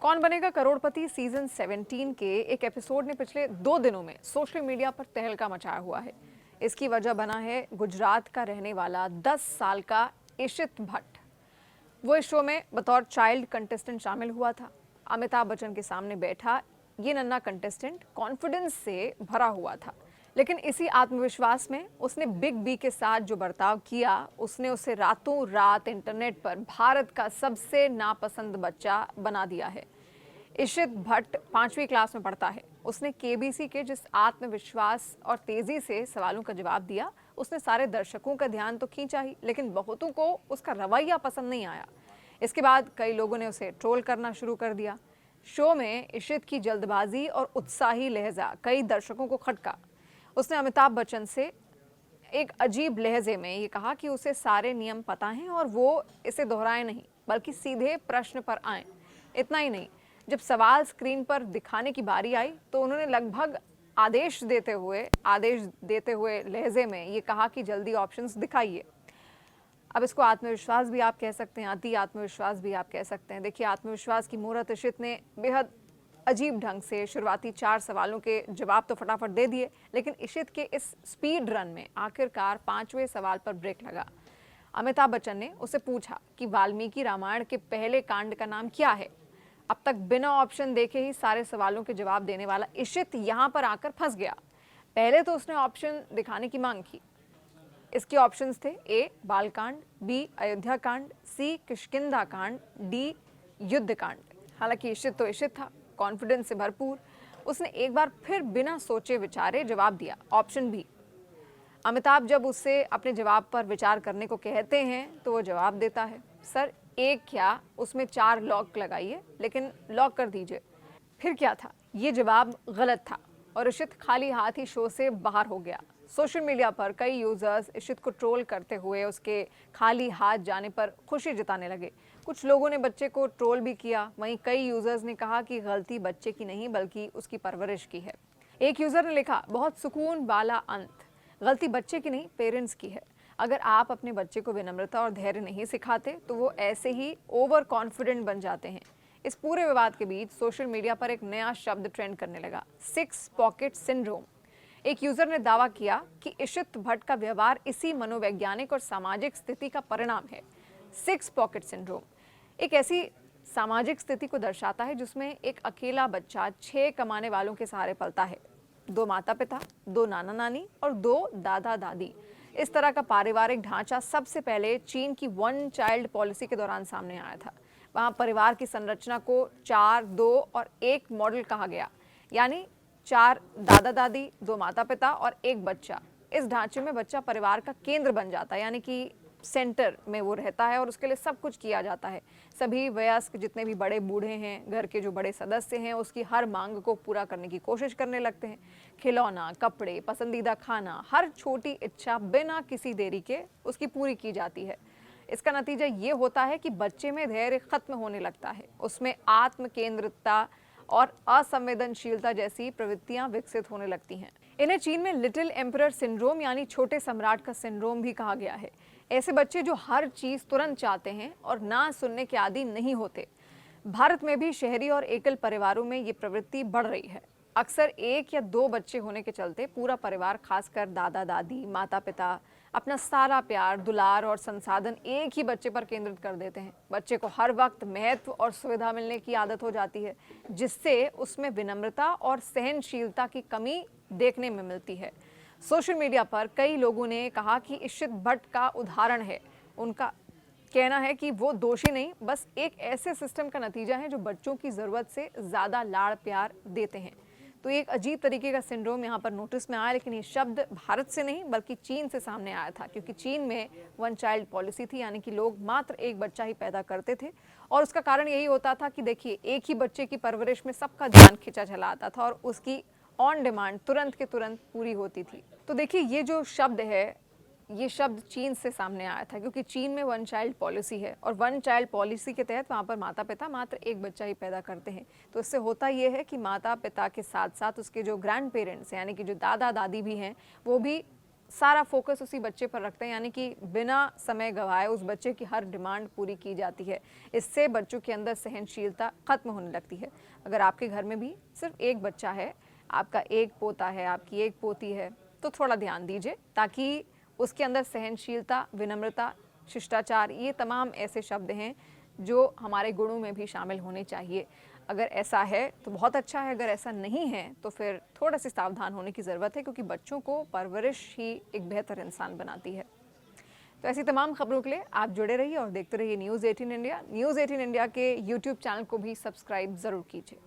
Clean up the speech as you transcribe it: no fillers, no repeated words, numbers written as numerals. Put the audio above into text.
कौन बनेगा करोड़पति सीजन 17 के एक एपिसोड ने पिछले 2 दिनों में सोशल मीडिया पर तहलका मचाया हुआ है। इसकी वजह बना है गुजरात का रहने वाला 10 साल का इशित भट्ट। वो इस शो में बतौर चाइल्ड कंटेस्टेंट शामिल हुआ था। अमिताभ बच्चन के सामने बैठा ये नन्हा कंटेस्टेंट कॉन्फिडेंस से भरा हुआ था, लेकिन इसी आत्मविश्वास में उसने बिग बी के साथ जो बर्ताव किया, उसने उसे रातों रात इंटरनेट पर भारत का सबसे नापसंद बच्चा बना दिया है। इशित भट्ट 5वीं क्लास में पढ़ता है। उसने केबीसी के जिस आत्मविश्वास और तेजी से सवालों का जवाब दिया, उसने सारे दर्शकों का ध्यान तो खींचा ही, लेकिन बहुतों को उसका रवैया पसंद नहीं आया। इसके बाद कई लोगों ने उसे ट्रोल करना शुरू कर दिया। शो में इशित की जल्दबाजी और उत्साही लहजा कई दर्शकों को खटका। उसने अमिताभ बच्चन से एक अजीब लहजे में ये कहा कि उसे सारे नियम पता हैं और वो इसे दोहराए नहीं, बल्कि सीधे प्रश्न पर आए। इतना ही नहीं, जब सवाल स्क्रीन पर दिखाने की बारी आई तो उन्होंने लगभग आदेश देते हुए लहजे में ये कहा कि जल्दी ऑप्शंस दिखाइए। अब इसको आत्मविश्वास भी आप कह सकते हैं, अति आत्मविश्वास भी आप कह सकते हैं। देखिए, आत्मविश्वास की मूरत इशित ने बेहद अजीब ढंग से शुरुआती 4 सवालों के जवाब तो फटाफट दे दिए, लेकिन इशित के इस स्पीड रन में आखिरकार 5वें सवाल पर ब्रेक लगा। अमिताभ बच्चन ने उसे पूछा कि वाल्मीकि रामायण के पहले कांड का नाम क्या है। अब तक बिना ऑप्शन देखे ही सारे सवालों के जवाब देने वाला इशित यहाँ पर आकर फंस गया। पहले तो उसने ऑप्शन दिखाने की मांग की। इसके ऑप्शंस थे ए बालकांड, बी अयोध्या कांड, सी किष्किंधा कांड, डी युद्ध कांड। हालांकि इशित तो इशित था, कॉन्फिडेंस से भरपूर। उसने एक बार फिर बिना सोचे विचारे जवाब दिया, ऑप्शन बी। अमिताभ जब उससे अपने जवाब पर विचार करने को कहते हैं तो वो जवाब देता है, सर एक क्या, उसमें 4 लॉक लगाइए, लेकिन लॉक कर दीजिए। फिर क्या था, ये जवाब गलत था और इशित खाली हाथ ही शो से बाहर हो गया। सोशल मीडिया पर कई यूजर्स इशित को ट्रोल करते हुए उसके खाली हाथ जाने पर खुशी जताने लगे। कुछ लोगों ने बच्चे को ट्रोल भी किया। वहीं कई यूजर्स ने कहा कि गलती बच्चे की नहीं बल्कि उसकी परवरिश की है। एक यूजर ने लिखा, बहुत सुकून वाला अंत, गलती बच्चे की नहीं पेरेंट्स की है। अगर आप अपने बच्चे को विनम्रता और धैर्य नहीं सिखाते तो वो ऐसे ही ओवर कॉन्फिडेंट बन जाते हैं। इस पूरे विवाद के बीच सोशल मीडिया पर एक नया शब्द ट्रेंड करने लगा, 6 पॉकेट सिंड्रोम। एक यूजर ने दावा किया कि इशित भट्ट का व्यवहार इसी मनोवैज्ञानिक और सामाजिक स्थिति का परिणाम है। 6 पॉकेट सिंड्रोम एक ऐसी सामाजिक स्थिति को दर्शाता है जिसमें एक अकेला बच्चा 6 कमाने वालों के सहारे पलता है। 2 माता पिता, 2 नाना नानी और 2 दादा दादी। इस तरह का पारिवारिक ढांचा सबसे पहले चीन की 1 चाइल्ड पॉलिसी के दौरान सामने आया था। वहां परिवार की संरचना को 4, 2 और 1 मॉडल कहा गया, यानी 4 दादा दादी, 2 माता पिता और 1 बच्चा। इस ढांचे में बच्चा परिवार का केंद्र बन जाता है, यानी कि सेंटर में वो रहता है और उसके लिए सब कुछ किया जाता है। सभी वयस्क जितने भी बड़े बूढ़े हैं, घर के जो बड़े सदस्य हैं, उसकी हर मांग को पूरा करने की कोशिश करने लगते हैं। खिलौना, कपड़े, पसंदीदा खाना, हर छोटी इच्छा बिना किसी देरी के उसकी पूरी की जाती है। इसका नतीजा ये होता है कि बच्चे में धैर्य खत्म होने लगता है, उसमें आत्म केंद्रितता और असंवेदनशीलता जैसी प्रवृत्तियां विकसित होने लगती हैं। इन्हें चीन में लिटिल एम्परर सिंड्रोम यानी छोटे सम्राट का सिंड्रोम भी कहा गया है। ऐसे बच्चे जो हर चीज तुरंत चाहते हैं और ना सुनने के आदी नहीं होते। भारत में भी शहरी और एकल परिवारों में ये प्रवृत्ति बढ़ रही है। अक्सर 1 या 2 बच्चे होने के चलते पूरा परिवार, खासकर दादा दादी, माता पिता, अपना सारा प्यार, दुलार और संसाधन एक ही बच्चे पर केंद्रित कर देते हैं। बच्चे को हर वक्त महत्व और सुविधा मिलने की आदत हो जाती है, जिससे उसमें विनम्रता और सहनशीलता की कमी देखने में मिलती है। सोशल मीडिया पर कई लोगों ने कहा कि इशित भट्ट का उदाहरण है। उनका कहना है कि वो दोषी नहीं, बस एक ऐसे सिस्टम का नतीजा है जो बच्चों की ज़रूरत से ज़्यादा लाड़ प्यार देते हैं। तो एक अजीब तरीके का सिंड्रोम यहाँ पर नोटिस में आया, लेकिन ये शब्द भारत से नहीं बल्कि चीन से सामने आया था, क्योंकि चीन में 1 चाइल्ड पॉलिसी थी, यानी कि लोग मात्र 1 बच्चा ही पैदा करते थे। और उसका कारण यही होता था कि देखिए, एक ही बच्चे की परवरिश में सबका ध्यान खींचा चला आता था और उसकी ऑन डिमांड तुरंत के तुरंत पूरी होती थी। तो देखिए, ये जो शब्द है, ये शब्द चीन से सामने आया था, क्योंकि चीन में 1 चाइल्ड पॉलिसी है और 1 चाइल्ड पॉलिसी के तहत वहाँ पर माता पिता मात्र 1 बच्चा ही पैदा करते हैं। तो इससे होता ये है कि माता पिता के साथ साथ उसके जो ग्रैंड पेरेंट्स यानी कि जो दादा दादी भी हैं, वो भी सारा फोकस उसी बच्चे पर रखते हैं, यानी कि बिना समय गंवाए उस बच्चे की हर डिमांड पूरी की जाती है। इससे बच्चों के अंदर सहनशीलता खत्म होने लगती है। अगर आपके घर में भी सिर्फ एक बच्चा है, आपका एक पोता है, आपकी एक पोती है, तो थोड़ा ध्यान दीजिए ताकि उसके अंदर सहनशीलता, विनम्रता, शिष्टाचार, ये तमाम ऐसे शब्द हैं जो हमारे गुणों में भी शामिल होने चाहिए। अगर ऐसा है तो बहुत अच्छा है, अगर ऐसा नहीं है तो फिर थोड़ा सी सावधान होने की ज़रूरत है, क्योंकि बच्चों को परवरिश ही एक बेहतर इंसान बनाती है। तो ऐसी तमाम खबरों के लिए आप जुड़े रहिए और देखते रहिए न्यूज़ 18 इंडिया। न्यूज़ 18 इंडिया के यूट्यूब चैनल को भी सब्सक्राइब ज़रूर कीजिए।